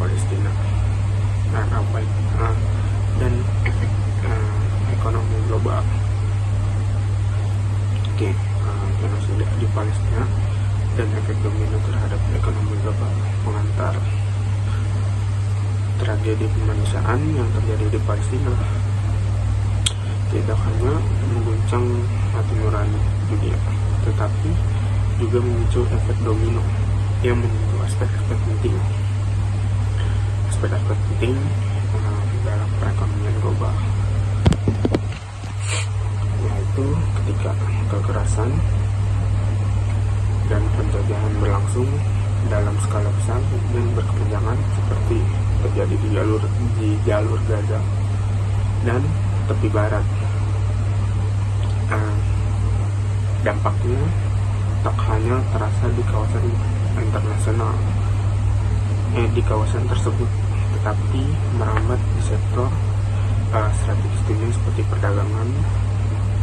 Palestina dan efek ekonomi global. Genosida di Palestina dan efek domino terhadap ekonomi global. Pengantar tragedi kemanusiaan yang terjadi di Palestina tidak hanya mengguncang hati nurani dunia, tetapi juga memicu efek domino yang menyentuh aspek-aspek penting dalam perekonomian global, yaitu ketika kekerasan dan penjajahan berlangsung dalam skala besar dan berkepanjangan seperti terjadi di jalur Gaza dan tepi barat. Dampaknya tak hanya terasa di kawasan internasional di kawasan tersebut, tetapi merambat di sektor strategis dunia seperti perdagangan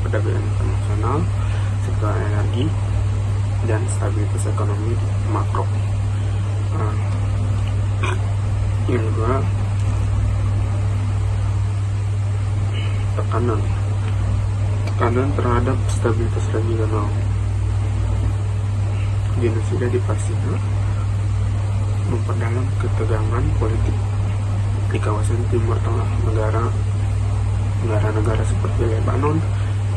internasional, sektor energi, dan stabilitas ekonomi makro. Yang kedua, tekanan terhadap stabilitas regional. Genosida di Palestina memperdalam ketegangan politik di kawasan Timur Tengah. Negara-negara seperti Lebanon,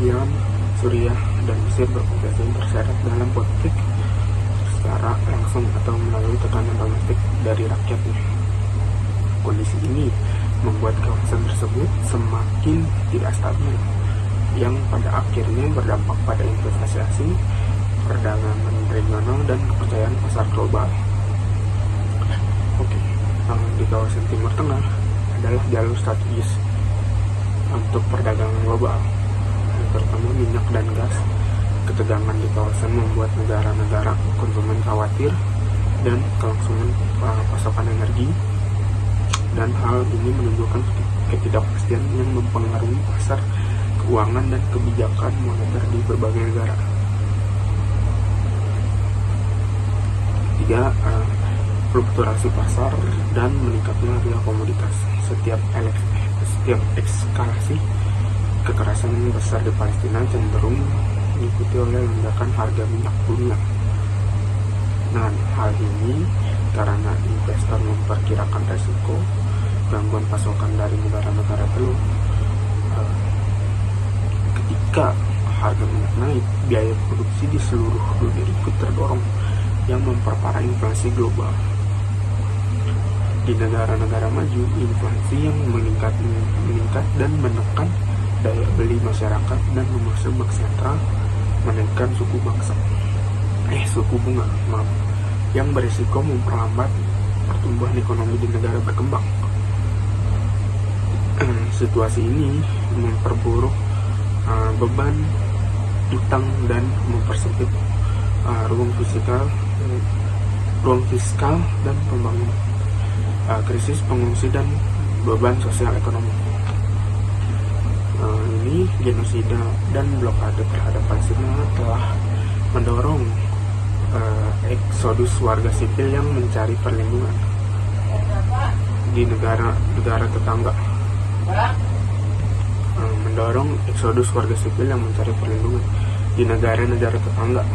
Iran, Suriah, dan Mesir berpotensi terseret dalam konflik secara langsung atau melalui tekanan domestik dari rakyatnya. Kondisi ini membuat kawasan tersebut semakin tidak stabil, yang pada akhirnya berdampak pada investasi asing, perdagangan regional, dan kepercayaan pasar global. Di kawasan Timur Tengah adalah jalur strategis untuk perdagangan global, terutama minyak dan gas. Ketegangan di kawasan membuat negara-negara konsumen khawatir dan kelangsungan pasokan energi, dan hal ini menunjukkan ketidakpastian yang mempengaruhi pasar keuangan dan kebijakan moneter di berbagai negara. Tiga, fluktuasi pasar dan meningkatnya harga komoditas. Setiap eskalasi kekerasan besar di Palestina cenderung diikuti oleh lonjakan harga minyak dunia. Nah, hal ini karena investor memperkirakan resiko gangguan pasokan dari negara-negara telur. Ketika harga minyak naik, biaya produksi di seluruh dunia ikut terdorong, yang memperparah inflasi global. Di negara-negara maju, inflasi yang meningkat dan menekan daya beli masyarakat dan memaksa bank sentral menaikkan suku bunga, yang berisiko memperlambat pertumbuhan ekonomi di negara berkembang. Situasi ini memperburuk beban utang dan mempersempit ruang fiskal dan pembangunan. Krisis pengungsi dan beban sosial ekonomi. Ini genosida dan blokade terhadap Palestina telah mendorong eksodus warga sipil yang mencari perlindungan di negara tetangga. Mendorong eksodus warga sipil yang mencari perlindungan di negara-negara tetangga.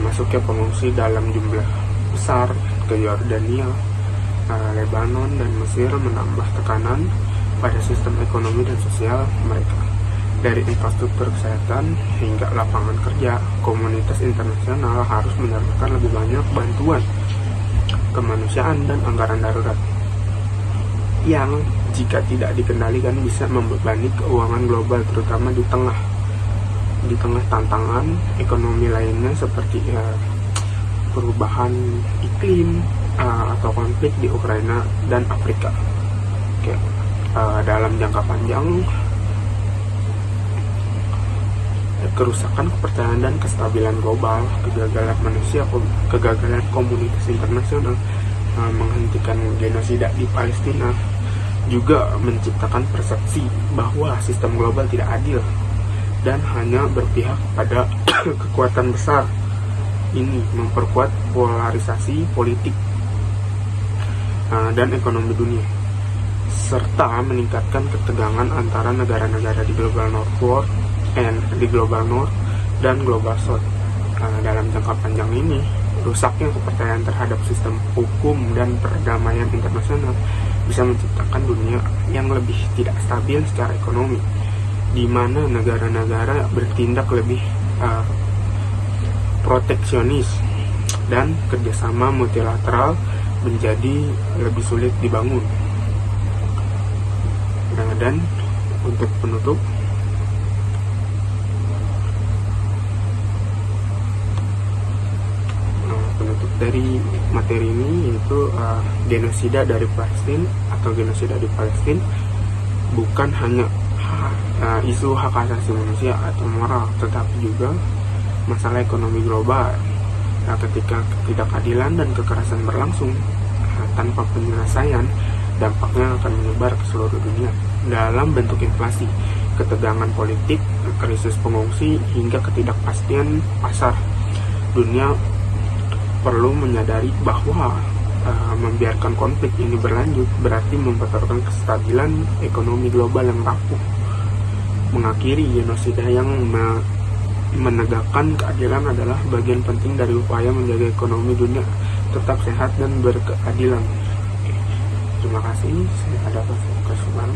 Masuknya pengungsi dalam jumlah besar ke Yordania, Lebanon, dan Mesir menambah tekanan pada sistem ekonomi dan sosial mereka. Dari infrastruktur kesehatan hingga lapangan kerja, komunitas internasional harus menyalurkan lebih banyak bantuan kemanusiaan dan anggaran darurat yang jika tidak dikendalikan bisa membebani keuangan global, terutama di tengah tantangan ekonomi lainnya seperti perubahan iklim atau konflik di Ukraina dan Afrika. Dalam jangka panjang, kerusakan kepercayaan dan kestabilan global, kegagalan komunitas internasional menghentikan genosida di Palestina juga menciptakan persepsi bahwa sistem global tidak adil dan hanya berpihak pada kekuatan besar. Ini memperkuat polarisasi politik dan ekonomi dunia, serta meningkatkan ketegangan antara negara-negara di Global North dan Global South. Dalam jangka panjang ini, rusaknya kepercayaan terhadap sistem hukum dan perdamaian internasional bisa menciptakan dunia yang lebih tidak stabil secara ekonomi, di mana negara-negara bertindak lebih proteksionis dan kerjasama multilateral menjadi lebih sulit dibangun. Dan untuk penutup dari materi ini, yaitu genosida dari Palestina atau genosida di Palestina bukan hanya isu hak asasi manusia atau moral, tetapi juga masalah ekonomi global. Ketika ketidakadilan dan kekerasan berlangsung tanpa penyelesaian, dampaknya akan menyebar ke seluruh dunia dalam bentuk inflasi, ketegangan politik, krisis pengungsi, hingga ketidakpastian pasar. Dunia perlu menyadari bahwa membiarkan konflik ini berlanjut berarti mempertaruhkan kestabilan ekonomi global yang rapuh. Mengakhiri genosida yang menegakkan keadilan adalah bagian penting dari upaya menjaga ekonomi dunia tetap sehat dan berkeadilan. Terima kasih. Saya ada kesempatan.